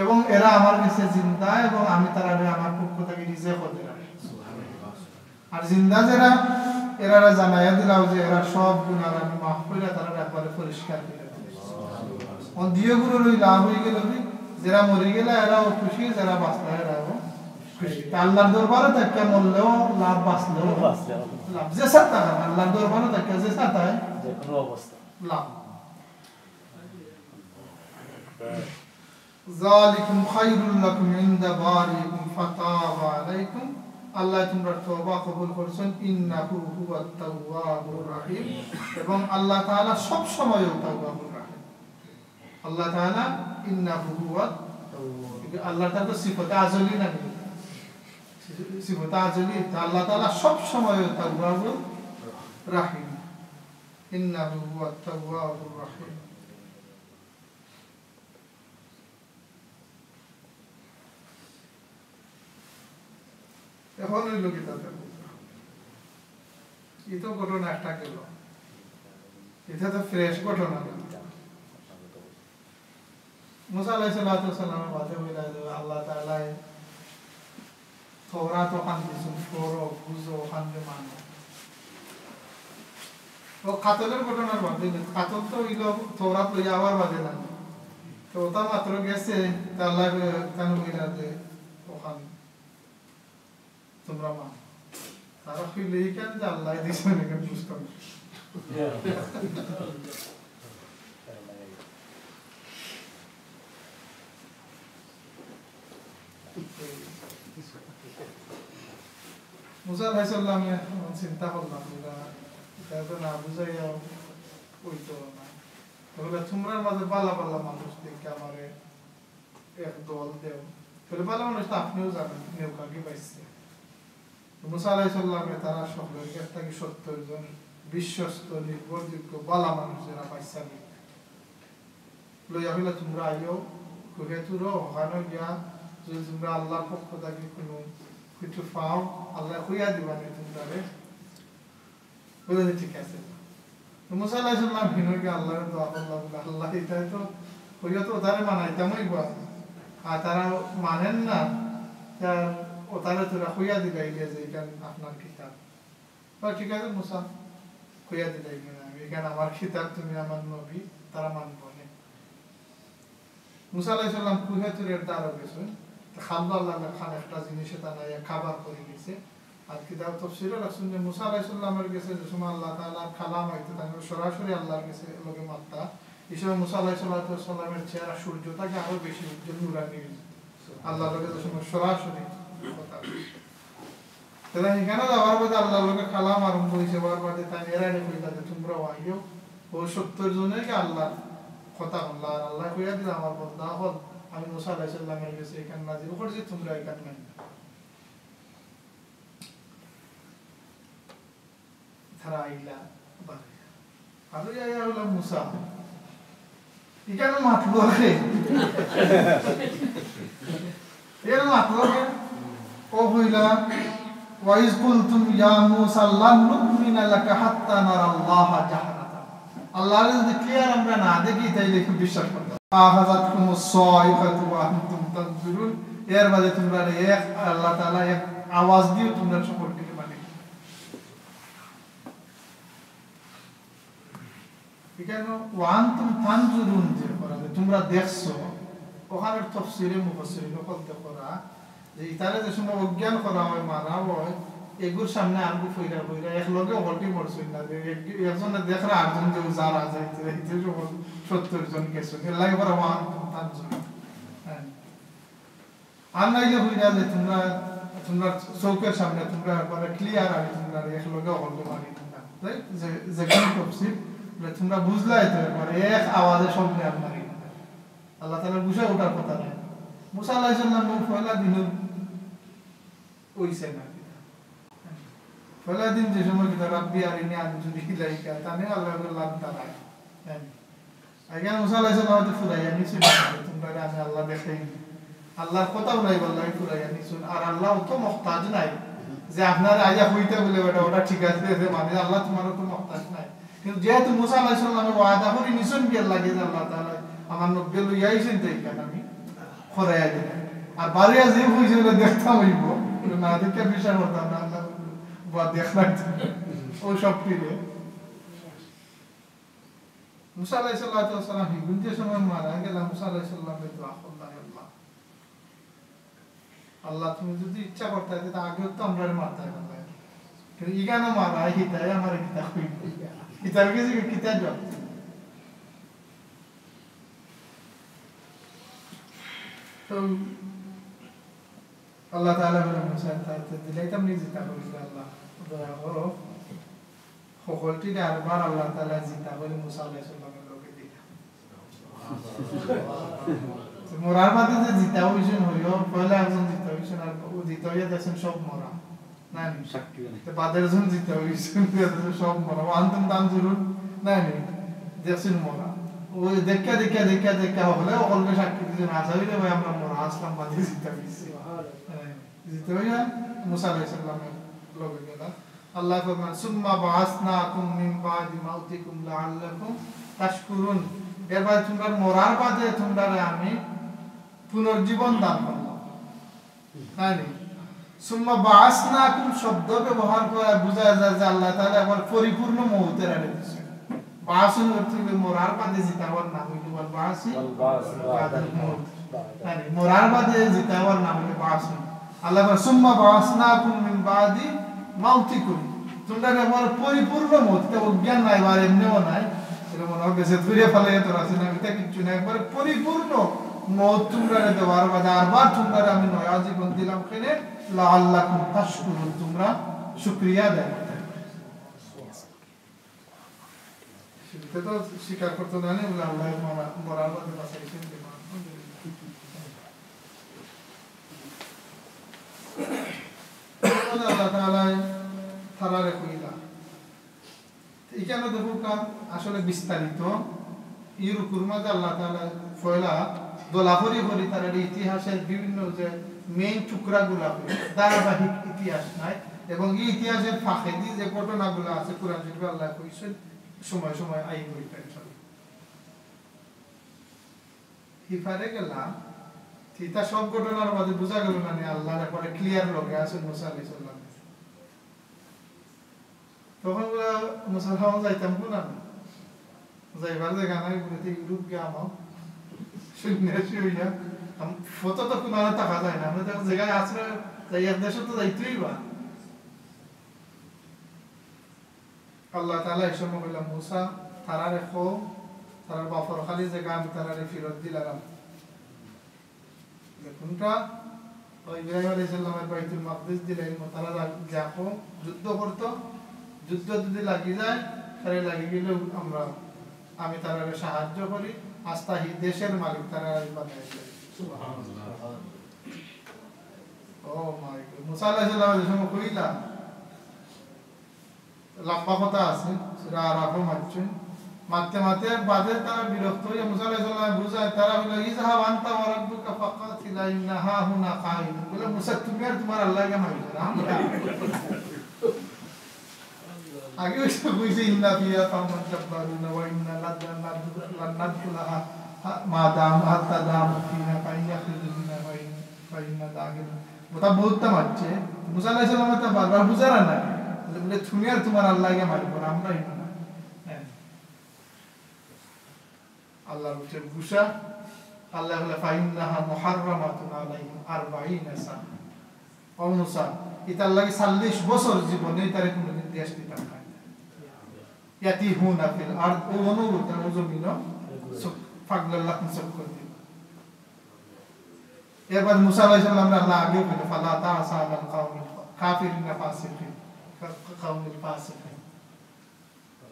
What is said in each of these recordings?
এবং এরা আমার কাছে জিন্দা এবং আমি তারা আমার পক্ষ থেকে নিজে করে আর জিন্দা যারা এরা জানাইয়া দিলাম যে এরা সব গুনাহ আমি মাফ করে তারা একবারে পরিষ্কার করে দিলাম অন দিয়ে গুলো লই লাভ হয়ে গেল যারা মরে গেলে এরাও খুশি যারা বাঁচলে এরাও খুশি আল্লাহর দরবারে তাকে মরলেও লাভ বাঁচলেও লাভ যে সাথে আল্লাহর দরবারে তাকে যে সাথে যে কোনো অবস্থা লাভ যালিকুম খায়রুল লাকুম ইনদা বারিকুম ফাতাবা আলাইকুম আল্লাহ তোমরা তওবা কবুল করেছেন ইন্নাহু হুয়াত তাওয়াবুর রহিম এবং আল্লাহ তাআলা সব সময় তাওয়াবুর রহিম আল্লাহ তাআলা ইন্নাহু হুয়াত তাওয়াব আল্লাহ তাআলা সিফাত আজলি না সিফাত আজলি আল্লাহ তাআলা সব সময় তাওয়াবুর রহিম ইন্নাহু হুয়াত তাওয়াবুর রহিম এখন ওই লোকে তাদের এটা ঘটনা একটা গেল এটা তো ফ্রেশ ঘটনা মুসা আলাইহিস সালামের বাদে হইলা আল্লাহ তাআলা তাওরাত ওখান দিয়েছেন ফরো বুঝো ওখান যে মানো ও কাতলের ঘটনার বাদে কাতল তো হইল তাওরাত লইয়া আবার বাদে না তো ওটা মাত্র গেছে আল্লাহ কেন হইলা যে ওখান তোমরা মান তারা ফিল এই কেন যে আল্লাহ দিয়েছেন এখানে বুঝতাম মুসা আলাইহিস সালাম চিন্তা করলাম এটা না বুঝাইয়া হইতো না তাহলে তোমরা মাঝে পালা পালা মানুষ দেখে আমারে এক দল দেও তাহলে পালা মানুষ তো আপনিও জানেন নেউকাকে পাইছে মুসা আলাইহিস সালামে তারা সকলের কাছ থেকে 70 জন বিশ্বস্ত নির্ভরযোগ্য বালা মানুষ যারা পাইছেন লইয়া হইলা তোমরা আইও কুহে তুরো ওখানে গিয়া যদি তোমরা আল্লাহর পক্ষ থেকে কোনো কিছু পাও আল্লাহ কইয়া দিবানে তোমরা বলে ঠিক আছে মুসা আলাইহিস সালাম ভিনকে আল্লাহর দোয়া করলাম আল্লাহ এটা তো কইয়া তো তারে মানাইতামই বা আর তারা মানেন না তার ও তাহলে তোরা কইয়া দিলাই যে এখান আপনার কিতাব ঠিক আছে মুসা কইয়া দিলাই এখানে আমার কিতাব তুমি আমার নবী তারা মানব না মুসা আলাইহিস সালাম কুহে তুরের দ্বারা গেছেন খাদ্য আল্লাহ খান একটা জিনিসে তারা খাবার করে গেছে আর কিতাব তাফসীরে রাখছেন যে মুসা আলাইহিস সালামের কাছে যে সময় আল্লাহ তাআলা কালাম হইতে তাকে সরাসরি আল্লাহর কাছে লগে মাত্রা হিসেবে মুসা আলাইহিস সালামের চেহারা সূর্যটাকে আরো বেশি উজ্জ্বল নুরানি আল্লাহর লগে যে সময় সরাসরি তাহলে এখানে যাওয়ার বাদে আল্লাহর লগে কালাম আরম্ভ হয়েছে বারবাদে তাই এরারে কইতা যে তোমরা আইও ও 70 জনেকে আল্লাহ কথা আল্লাহ আল্লাহ কইয়া দিল আমার বান্দা হল আমি মুসা আলাইহিস সালামের কাছে এখানে নাজিল করেছি তোমরা এখানে নাই তারা আইলা বারে আর ইয়া হলো মুসা এখানে মাতলো রে এর মাতলো কে ও হইলা ওয়াইজ কুলতুম ইয়া মুসা লান নুমিনা লাকা হাত্তা নারাল্লাহ জাহরাতা আল্লাহর যদি ক্লিয়ার আমরা না দেখি তাইলে কি বিশ্বাস করব আহাযাতকুমুস সাইফাতু ওয়া আনতুম তানজুরুন এর বাদে তোমরা এক আল্লাহ তাআলা এক আওয়াজ দিও তোমরা সকল দিকে মানে এখানে ওয়া আনতুম তানজুরুন যে করা তোমরা দেখছো ওখানে তাফসীরে মুফাসসিরিন বলতে করা যে ইতারে যে সময় অজ্ঞান করা হয় মারা হয় এগুর সামনে আরবি ফইরা ফইরা এক লগে ওলটি মরছই না যে একজন দেখরা আরজন যে যারা যাইতে যাইতে 70 জন গেছে এর লাগে বড় ওয়ান তানজুর হ্যাঁ আর নাইলে হইরা যে তোমরা চৌকের সামনে তোমরা একবারে ক্লিয়ার আগে তোমরা এক লগে ওলটি মারি তোমরা তাই যে কোন তফসীর তোমরা বুঝলাই তো একবারে এক আওয়াজে সামনে মারি আল্লাহ তাআলা বুঝা ওঠার কথা না মুসা আলাইহিস সালাম পয়লা দিন ওইছে না পয়লা দিন যে সময় কি রাব্বি আরিনি আনজুরি ইলাইকা তানে আল্লাহর লাভ তারায় আগে মুসা আলাইহিস সালাম তো ফুরাইয়া নিছে তোমরা আমি আল্লাহ দেখাই আল্লাহর কথা নাই বললাই ফুরাইয়া নিছে আর আল্লাহ তো মুহতাজ নাই যে আপনারা আইয়া হইতে বলে ওটা ঠিক আছে যে মানে আল্লাহ তোমার তো মুহতাজ নাই কিন্তু যেহেতু মুসা আলাইহিস সালামের ওয়াদা করে নিছেন কি আল্লাহ কে আল্লাহ তাআলা আমার নব্বে লইয়া আইছেন তো এইখানে আমি খরাইয়া দিলাম আর বাড়িয়া যে হয়েছে ওটা দেখতাম হইব না দেখে বিশ্বাস করতাম না আল্লাহ বা দেখলাম ওই সব ফিরে মুসা আলাইহিস সালাতু ওয়াস সালাম হিগুন যে সময় মারা গেলাম মুসা আলাইহিস সালামকে দোয়া করলাম আল্লাহ তুমি যদি ইচ্ছা করতে তাহলে আগেও তো আমরা মারতে পারতাম কিন্তু ইগানো মারা হিতায় আমার কিতাব হইব কিতাব কিছু কিতাব জব তো আল্লাহ তাআলা বলে মুসা তাতে দিলাইতাম নি জিতা করিস আল্লাহ দয়া করো সকলটি আরবার আল্লাহ তাআলা জিতা বলে মুসা আলাইহিস সালামের লোকে দিলাম মরার বাদে যে জিতা হইছেন হইও পয়লা একজন জিতা হইছেন আর ও জিতা হইয়া দেখছেন সব মরা না নি সাক্ষী তো বাদের জন জিতা হইছেন সব মরা আন্তম দাম জরুর না নি দেখছেন মরা ওই দেখা দেখা দেখা দেখা হলে অলবে সাক্ষী দিছেন আসা হইলে ভাই আমরা মরা আসলাম বাদে জিতা হইছি জিতা হইয়া মুসা আলাইহিস সালামের লোকে গেলাম আল্লাহ ফরমান সুম্মা বাআসনাকুম মিন বাদি মাউতিকুম লাআল্লাকুম তাশকুরুন এরপর তোমরা মরার বাদে তোমরা আমি পুনর্জীবন দান করলাম তাই না সুম্মা বাআসনাকুম শব্দ ব্যবহার করে বোঝা যায় যে আল্লাহ তাআলা একবার পরিপূর্ণ মওতের আনে দিয়েছেন বাআসুন অর্থ মরার বাদে জিতাবার নাম হইল বাআসি বাদাল মওত তাই মরার বাদে জিতাবার নাম হইল বাআসুন আল্লাহ সুম্মা বাআসনাকুম মিন বাদি মাউতিকুম তোমরা একবার পরিপূর্ণ মওত তে অজ্ঞান নাই আর এমনিও নাই এটা মনে হবে যে ধরে ফেলে তো আছে না এটা কিছু না একবার পরিপূর্ণ মওত তোমরা দেওয়ার বাদে আরবার তোমরা আমি নয়া জীবন দিলাম কেনে লাআল্লাকুম তাশকুরুন তোমরা শুকরিয়া আদায় করতে সেটা তো স্বীকার করতে না বলে আল্লাহ মরার বাদে বাঁচাইছেন আল্লাহ তাআলা তারারে কইলা এখানে দেখো আসলে বিস্তারিত ইউরোপের মাঝে আল্লাহ তাআলা ফয়লা দোলাফরি করি তার ইতিহাসের বিভিন্ন যে মেইন টুকরাগুলো ধারাবাহিক ইতিহাস নাই এবং এই ইতিহাসের ফাঁকে দিয়ে যে ঘটনাগুলো আছে কোরআন শরীফে আল্লাহ কইছেন সময় সময় আই হইতে চলে হিফারে গেলাম এটা সব ঘটনার মধ্যে বোঝা গেল না আল্লাহর পরে ক্লিয়ার লগে আছে মুসা আলাইহিস সালাম তখন মুসলমান যাইতাম না যাইবার জায়গা নাই বলতে ইউরোপ গিয়ে আমার শূন্য শুইয়া ফটো তো কোনো টাকা যায় না আমরা তখন জায়গায় আসলে যাই এক দেশে তো যাইতেই বা আল্লাহ তাআলা এই সময় বললাম মুসা তারা রেখো তার বাপর খালি জায়গা আমি তারারে ফেরত দিলাম কোনটা ইব্রাহিম আলাইহিস সালামের বাইতুল মাকদিস দিলেন তারা যাকো যুদ্ধ করতো যুদ্ধ যদি লাগি যায় তাহলে লাগি গেলে আমি তারারে সাহায্য করি আস্থা দেশের মালিক তারা বানাই দেয় সুবহানাল্লাহ ও মাই গড মুসা আলাইহিস সালামের সময় কইলা লম্বা কথা আছে সেটা আরাফে মারছেন মারতে মারতে বাদে তারা বিরক্ত হয়ে মুসা আলাইহিস সালাম বুঝায় তারা বলে ইযহাব আনতা ওয়া রাব্বুকা ফাকাতিলা ইন্না হাহুনা কাঈদ বলে মুসা তুমি আর তোমার আল্লাহকে মারবে না আগে ওইসব কইছে ইন্না ফিয়া কাওমান জাব্বারুনা ওয়া ইন্না লানাদখুলাহা মা দাম হাত্তা দাম ফিনা কাইয়া ফিনা ওয়া ইন্না দাখিল ওটা বহুত মারছে মুসা আলাইহিস সালাম তো বারবার বুঝারা না বলে তুমি আর তোমার আল্লাহকে মারবে না আমরা আল্লাহর উঠে গুসা আল্লাহ বলে ফাইন্নাহা মুহাররামাতুন আলাইহিম 40 সানা ও মুসা এটা লাগি 40 বছর জীবনে তারে কোনদিন দেশ দিতে না ইয়াতিহুনা ফিল আরদ ও অনুরূপ তার জমিন ফাগলাল্লাহ মুসাক করে দিল এরপর মুসা আলাইহিস সালাম আল্লাহ আগে বলে ফালা তাসা আলাল কাওমিল কাফিরিন ফাসিকিন কাওমিল ফাসিকিন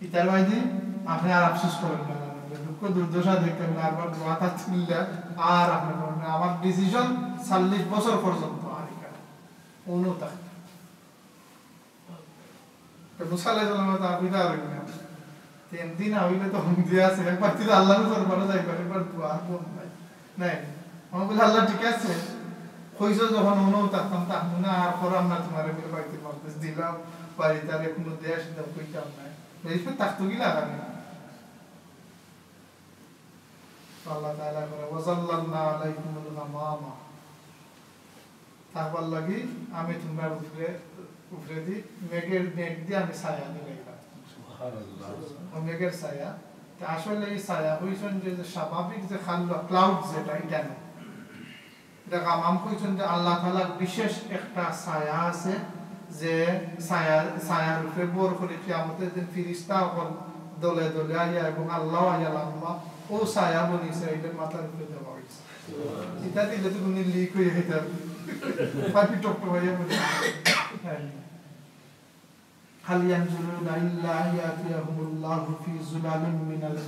ইতার বাইদি আপনি আর আফসোস করবেন না দুঃখ দুর্দশা দেখেন না আরবার মাথা তুললে আর আপনি করবেন আমার ডিসিশন 40 বছর পর্যন্ত আর এখানে অনুতা তো মুসা আলাইহিস সালাম তো আবিদা রইলেন তিন দিন হইলে তো হুমকি আছে একবার তুই আল্লাহর দরবারে যাইবা একবার দোয়া করব নাই আমি বলি আল্লাহ ঠিক আছে কইছো যখন অনুতা থাকতাম না আর করাম না তোমারে বলে বাইতে মাকদিস দিলাম বাড়িতে আর কোনো দেশ দাও কইতাম না এই তো তাকতো কি লাগানি আল্লাহ তাআলা করে ওয়াজাল্লালনা আলাইকুমুল গামামা, তারপর লাগি আমি তোমরা উপরে দি মেঘ দিয়ে আমি ছায়া দিলাম। সুবহানাল্লাহ। মেঘের ছায়া আসলে এই ছায়া হইছেন যে স্বাভাবিক যে ক্লাউড যেটা এটা না, এটা গামাম কইছেন যে আল্লাহ তাআলার বিশেষ একটা ছায়া আছে, যে ছায়ার উপরে বর করে কিয়ামতের দিন ফেরেশতা হল দলে দলে আইয়া এবং আল্লাহ আইয়া আল্লাহ ও ছায়া বনি ইসরাইলের মাথার উপরে দেওয়া হয়েছে। এটা দিলে তো কোনো লিক হয়ে যেত, পাপি টপ হয়ে বলে হাল ইয়ানজুরুনা ইল্লা আন ইয়াতিয়াহুমুল্লাহু ফি যুলালিন মিনাল